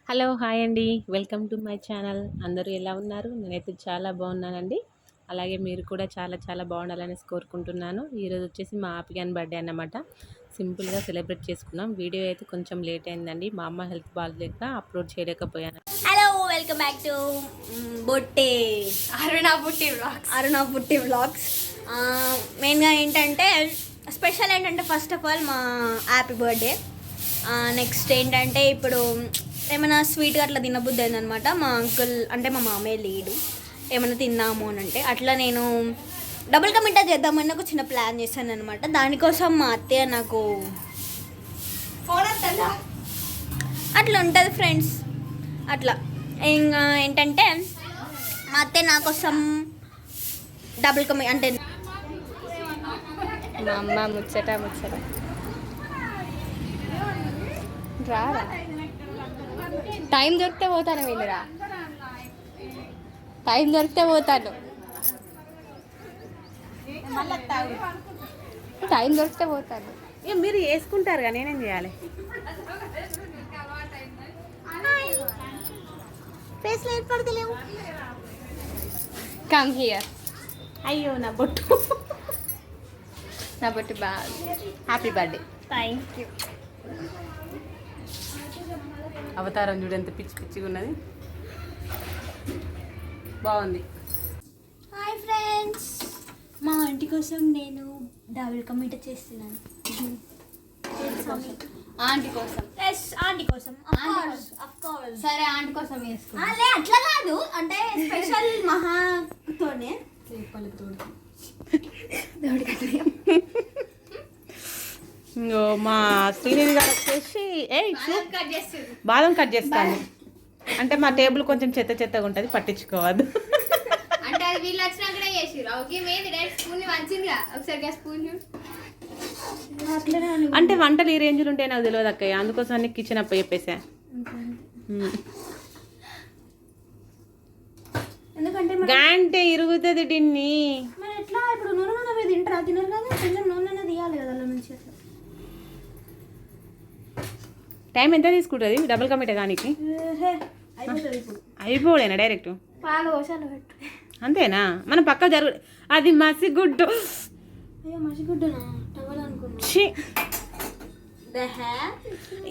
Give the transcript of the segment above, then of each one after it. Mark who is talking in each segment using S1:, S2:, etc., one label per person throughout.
S1: Hello hi అండి, welcome to my channel. అందరూ ఎలా ఉన్నారు? నేనైతే చాలా బాగున్నానండి. అలాగే మీరు కూడా చాలా చాలా బాగుండాలని కోరుకుంటున్నాను. ఈరోజు వచ్చేసి మా ఆపిగాన్ బర్త్డే అన్నమాట. సింపుల్గా సెలబ్రేట్ చేసుకున్నాం. వీడియో అయితే కొంచెం లేట్ అయిందండి, మా అమ్మ హెల్త్ బాగాలేక అప్లోడ్ చేయలేకపోయాను.
S2: హలో, వెల్కమ్ బ్యాక్ టు బొట్టే అరుణ బుట్టి వ్లాగ్స్. మెయిన్గా ఏంటంటే స్పెషల్ ఏంటంటే ఫస్ట్ ఆఫ్ ఆల్ మా హ్యాపీ బర్త్డే. నెక్స్ట్ ఏంటంటే ఇప్పుడు ఏమైనా స్వీట్గా అట్లా తినబుద్ది అయిందనమాట. మా అంకుల్ అంటే మా మామయ్య లేడు, ఏమైనా తిందాము అని అంటే అట్లా నేను డబుల్ కా మిఠా చేద్దామని ఒక చిన్న ప్లాన్ చేశాను అనమాట. దానికోసం మా అత్తయ్య నాకు అట్లా ఉంటుంది ఫ్రెండ్స్. అట్లా ఇంకా ఏంటంటే మా అత్తయ్య నా కోసం డబుల్ కా అంటే
S3: మా అమ్మ ముచ్చట రారా, టైం దొరికితే పోతాను. వీళ్ళరా టైం దొరికితే పోతాను, టైం దొరికితే పోతాను.
S1: ఇక మీరు వేసుకుంటారుగా, నేనేం చేయాలి?
S2: ఫేస్లో ఏర్పడతలేవు.
S3: Come here.
S1: అయ్యో నా బొట్టు
S3: బాగా.
S1: Happy birthday.
S2: Thank you.
S1: అవతారం చూడు ఎంత పిచ్చి పిచ్చిగా ఉన్నది, బాగుంది.
S2: హాయ్ ఫ్రెండ్స్, మా ఆంటీ కోసం నేను డబుల్ కా మిఠా చేస్తున్నాను.
S3: ఆంటీ కోసం.
S2: ఎస్, ఆంటీ కోసం. Of course.
S3: సరే, ఆంటీ కోసం వేసుకో.
S2: లే, అట్లా కాదు, అంటే స్పెషల్ మహాతోనే
S1: ఇంకో మా శ్రీదేవి గారు వచ్చేసి బాదం కట్ చేస్తాను. అంటే మా టేబుల్ కొంచెం చెత్త చెత్తగా ఉంటుంది, పట్టించుకోవద్దు.
S3: అంటే అది వీళ్ళు వచ్చినాకనే చేసిరు. ఓకే, మేది డైరెక్ట్ స్పూన్ మంచిగా ఒకసారి స్పూన్.
S1: అంటే వంటలు ఈ రేంజ్లు ఉంటాయి నాకు తెలియదు అక్కయ్య, అందుకోసం అన్ని కిచెన్ అప్ప చెప్పేసా.
S2: ఎందుకంటే
S1: గంటే ఇరుగుతుంది టిన్ని.
S2: మరి ఎట్లా ఇప్పుడు నూనె మీద తింటారా? తినరు కదా, కొంచెం నూనె తీయాలి కదా అలా నుంచి. అట్లా
S1: టైం ఎంత తీసుకుంటుంది డబుల్ కా మిఠా దానికి?
S2: అయిపోతుంది ఇప్పుడు.
S1: అయిపోలేనా డైరెక్ట్?
S2: పాలు పోసాలు పెట్టు.
S1: అంతేనా? మనం పక్క జరుగు. అది మసిగుడ్డు.
S2: అయ్యో, మసిగుడ్డునా? టవల్ అనుకున్నా.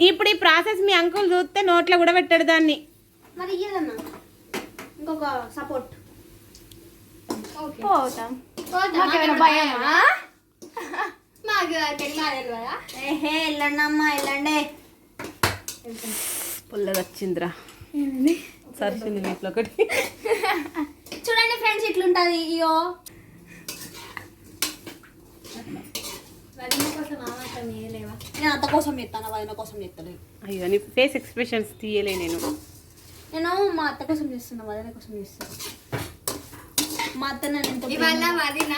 S1: ఇప్పుడు ఈ ప్రాసెస్ మీ అంకుల్ చూస్తే నోట్లో కూడా పెట్టాడు దాన్ని.
S2: మరి ఇయ్యదన్నా ఇంకొక సపోర్ట్. పోతాం.
S3: భయమా? మాకు
S2: వెళ్ళండి అమ్మా, వెళ్ళండి.
S1: పుల్లగా వచ్చిందిరా, సరిచింది వీటిలో ఒకటి.
S2: చూడండి ఫ్రెండ్స్, ఇట్లుంటుంది. ఇయో నేను అత్త కోసం చెప్తాను, వదిన కోసం చెప్తాను.
S1: అయ్యో, నీ ఫేస్ ఎక్స్ప్రెషన్స్ తీయలే నేను.
S2: మా అత్త కోసం చేస్తున్నా, వదిన కోసం చేస్తాను. మా అత్త నన్ను
S3: ఇవాళ వదిన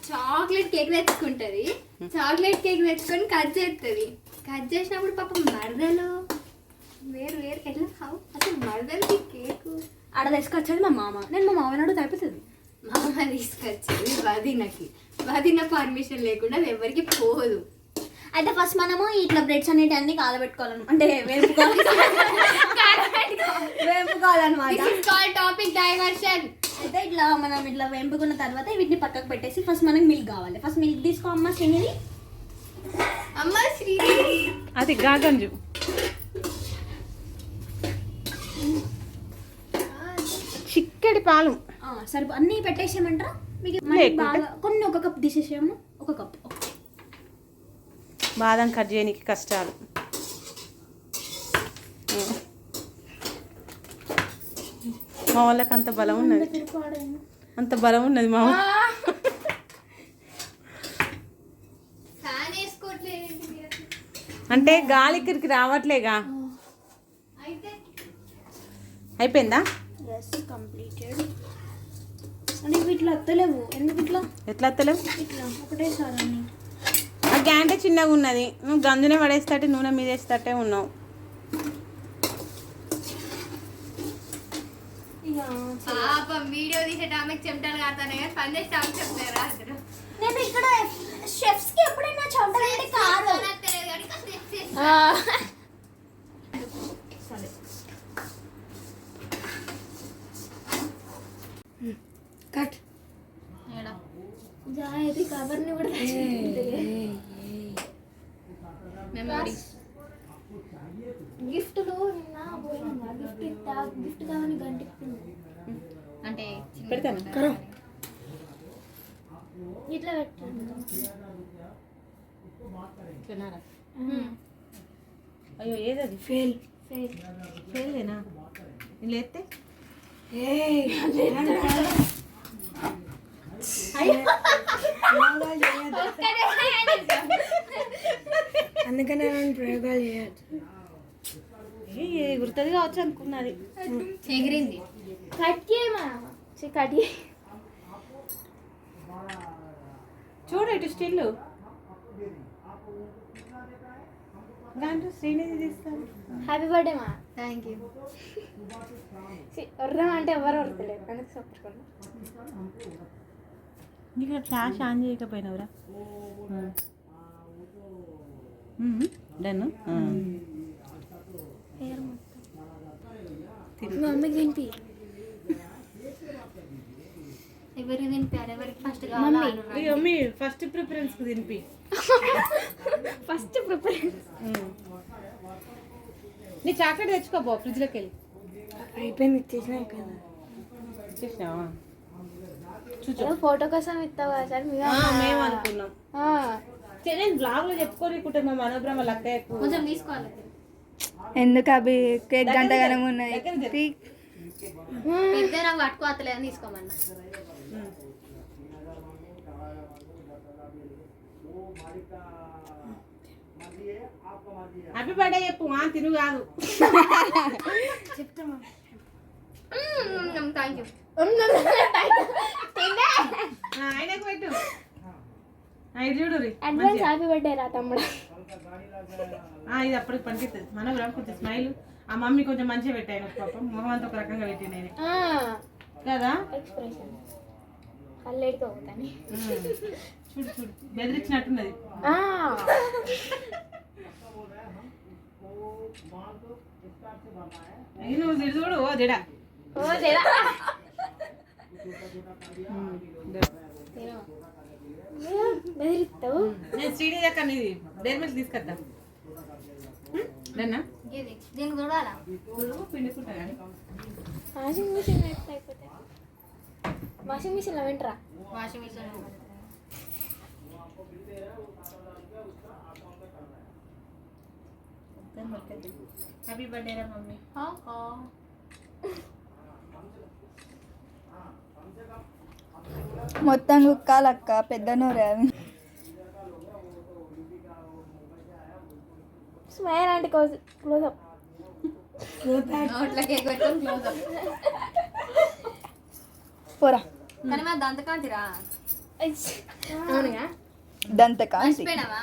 S3: చాక్లెట్ కేక్ తెచ్చుకుంటది. చాక్లెట్ కేక్ తెచ్చుకొని కట్ చేస్తుంది. కట్ చేసినప్పుడు పాపం మరదలు వేరు ఎట్లా కావు అసలు మరదలకి కేకు
S2: ఆడ తీసుకొచ్చేది మా మామ. నేను మా మామని అడుగుతా అయిపోతుంది.
S3: మా అమ్మ తీసుకొచ్చేది వదిన పర్మిషన్ లేకుండా అది ఎవరికి పోదు.
S2: అయితే ఫస్ట్ మనము ఇట్లా బ్రెడ్స్ అన్నిటి కాలబెట్టుకోవాలను, అంటే వేపుకోవాలన్నమాట.
S3: Topic diversion.
S2: అయితే ఇట్లా మనం ఇట్లా వేపుకున్న తర్వాత వీటిని పక్కకు పెట్టేసి ఫస్ట్ మనకి మిల్క్ కావాలి. ఫస్ట్ మిల్క్ తీసుకో అమ్మ. శ్రీనిధి,
S3: అమ్మ శ్రీనిధి,
S1: అది గాగంజు. చిక్కడి పాలు
S2: సరిపో అన్నీ పెట్టేసేయమంటారా? మీకు బాగా కొన్ని ఒక కప్ తీసేసాము. ఒక కప్.
S1: బాదం కట్ చేయడానికి కష్టాలు. మా వాళ్ళకి అంత బలం ఉన్నది, అంత బలం ఉన్నది మా వాళ్ళ. అంటే గాలి ఇక్కడికి రావట్లేగా. అయిపోయిందా?
S2: కంప్లీటెడ్. అంటే వీటిలో అత్తలేవు. ఎందుకు ఇట్లా?
S1: ఎట్లా అత్తలేవు?
S2: ఇట్లా ఒకటేసారి అన్ని.
S1: ఆ గ్యాంటే చిన్నగా ఉన్నది, నువ్వు గంజునే పడేస్తాటే నూనె మీద వేస్తాటే ఉన్నావు.
S3: వీడియో తీసే టామిక్ చెమటలు కాస్తానే కానీ పని చేసి టామిక్ చెప్తారా?
S2: నేను ఇక్కడ షెఫ్స్ కి ఎప్పుడైనా చెమటలు కాదు.
S3: తెలియదు కానీ కట్ జాయిది కవర్ని కూడా మెమరీస్ గిఫ్ట్లు నిన్న పోయినా గిఫ్ట్ కావాలని గంటిస్తుంది అంటే
S1: పెడతాను
S3: ఇట్లా పెట్టండి
S1: తిన్నారా? అయ్యో ఏదది
S3: ఫెయిల్
S1: ఫెయిలేనా ఇలా ఎత్తే
S3: అందుకనే ప్రయోగాలు చేయొచ్చు
S1: గుర్తుంది కావచ్చు అనుకున్నది
S3: ఎగిరింది కట్కేమా కట్
S1: చూడు ఇటు స్టిల్ దాంట్లో శ్రీనిధి తీస్తాను.
S3: హ్యాపీ బర్త్డే మా థ్యాంక్ యూ వర్రం అంటే ఎవరు వరతలేరు అందుకు చెప్పుకోండి
S1: నీకు ఫ్లాష్ ఆన్ చేయకపోయినవరా డన్
S3: మా అమ్మకి తినిపి ఎవరికి తినిపారు ఎవరికి ఫస్ట్
S1: మమ్మీ ఫస్ట్ ప్రిఫరెన్స్ తినిపి
S3: ఫస్ట్ ప్రిపరేషన్
S1: నీ చాక్లెట్ తెచ్చుకోబో ఫ్రిడ్జ్లోకి వెళ్ళి
S3: అయిపోయింది ఇచ్చేసినా కదా
S1: చూసినావా
S3: ఫోటో కోసం ఇస్తావు కదా సార్
S1: మేము అనుకున్నాం నేను బ్లాగ్ లో చెప్పుకోనికుంటే మా మనోబ్రహ్మ లక్కయ్యకు
S3: కొంచెం తీసుకోవాలి
S2: ఎందుకు అవి కేక్ గంటగానం ఉన్నాయి
S3: పెద్ద నాకు పట్టుకోవట్లేదని తీసుకోమన్నా
S1: హ్యాపీ బర్త్డే చెప్పు తిను కాదు
S3: చెప్తామా థ్యాంక్ యూ
S1: ఆయనకు పెట్టు ఇది చూడు
S3: అడ్వాన్స్ హ్యాపీ బర్త్డే రా తమ్ముడు
S1: ఇది అప్పటికి పనికిస్తుంది మనోబ్రహ్మ కొంచెం స్మైల్ ఆ మమ్మీ కొంచెం మంచిగా పెట్టాను పాపం మొహం అంతా ఒక రకంగా పెట్టి నేను కదా
S3: ఎక్స్ప్రెషన్ కళ్ళేడితో పోతాను
S1: చూడు చూడు బెదిరించినట్టున్నది నువ్వు చూడు ఓ జడా
S3: బెదిరిస్తావు
S1: నేను శ్రీని దగ్గర ఇది డైరీ మిల్క్ తీసుకొద్దా డన్నా
S3: దీనికి చూడాలా
S1: పిండుకుంటా కానీ
S3: వాషింగ్ మిషన్ అయిపోతాయి వాషింగ్ మిషన్లో వింటరా వాషింగ్ మిషన్
S1: హ్యాపీ బర్త్డే రా మమ్మీ
S2: మొత్తం కుక్కాలక్క పెద్ద నూనె అవి
S3: స్మైల్ అంటే క్లోజప్
S4: నోట్లో కేక్ పెట్టుకొని క్లోజ్ అప్
S2: పోరా
S4: కానీ మా దంతకాంతిరా
S3: అవునుగా
S2: దంతకాంతి
S4: మర్చిపోయినావా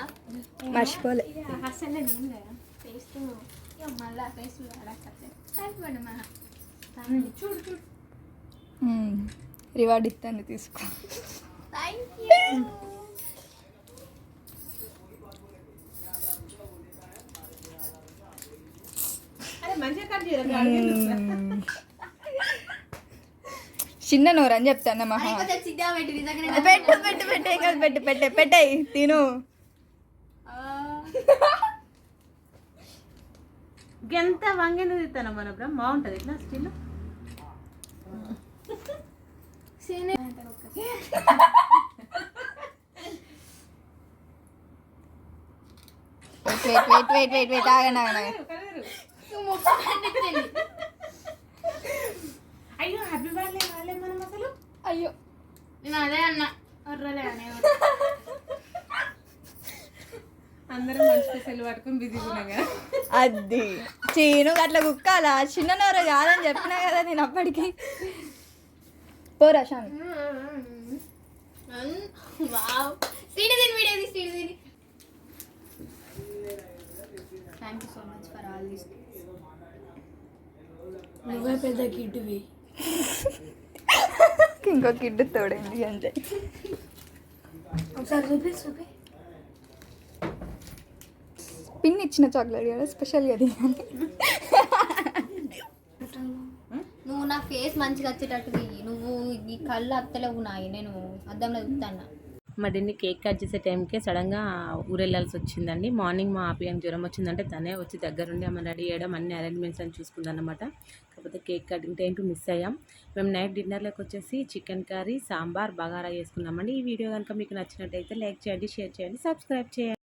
S2: మర్చిపోలే
S3: అసలే నేను కదా ఫేస్ మళ్ళా ఫేస్ అయిపోండి మా చూడు చూడు
S2: రివార్డ్ ఇస్తాను తీసుకో
S3: థ్యాంక్ యూ
S1: అరే మంచిగా కట్ చేయరా
S2: చిన్న నూరు అని చెప్తాను మహా
S4: సిద్ధా పెట్టి నిజంగానే
S2: పెట్టు పెట్టు పెట్టే కాదు పెట్టు పెట్టే పెట్టాయి తిను
S1: ఎంత వంగిన తిస్తాను మన బ్రహ్మ బాగుంటుంది ఇట్లా స్టిల్
S2: వెయిట్ ఆగండి
S1: అయ్యో హ్యాపీ బర్త్డే రాలేదు మనం అసలు
S3: అయ్యో నేను అదే అన్నా అర్రలే అనే
S1: అందరం మంచి సెల్ పట్టుకుని బిజీగా ఉన్నాం కదా
S2: అది చీను అట్లా కుక్కాలా చిన్న నూరు కాదని చెప్పినా కదా నేను అప్పటికి పోరా షామి
S3: వావ్ శ్రీనిధిని వీడియో తీసి శ్రీనిధిని
S4: thank you so much for all this
S3: నువ్వే పెద్ద కిడ్వి
S2: ఇంకో కిడ్డు తోడైంది అంతే
S3: ఒకసారి చూపి
S2: పిన్ ఇచ్చిన చాక్లెట్ కదా స్పెషల్గా తినాలి
S4: నువ్వు నా ఫేస్ మంచిగా వచ్చేటట్టు చెయ్యి. నువ్వు ఈ కళ్ళు అత్తలేవు నాయి, నేను అద్దంలో చూస్తాను.
S1: మా డిన్ని కేక్ కట్ చేసే టైంకే సడన్గా ఊరెళ్ళాల్సి వచ్చిందండి. మార్నింగ్ మా ఆపియానికి జ్వరం వచ్చిందంటే తనే వచ్చి దగ్గరుండి ఆమె రెడీ చేయడం అన్ని అరేంజ్మెంట్స్ అని చూసుకుందన్నమాట. కాకపోతే కేక్ కటింగ్ టైంకి మిస్ అయ్యాం. మేము నైట్ డిన్నర్లోకి వచ్చేసి చికెన్ కర్రీ, సాంబార్, బగారా చేసుకున్నామండి. ఈ వీడియో కనుక మీకు నచ్చినట్టయితే లైక్ చేయండి, షేర్ చేయండి, సబ్స్క్రైబ్ చేయండి.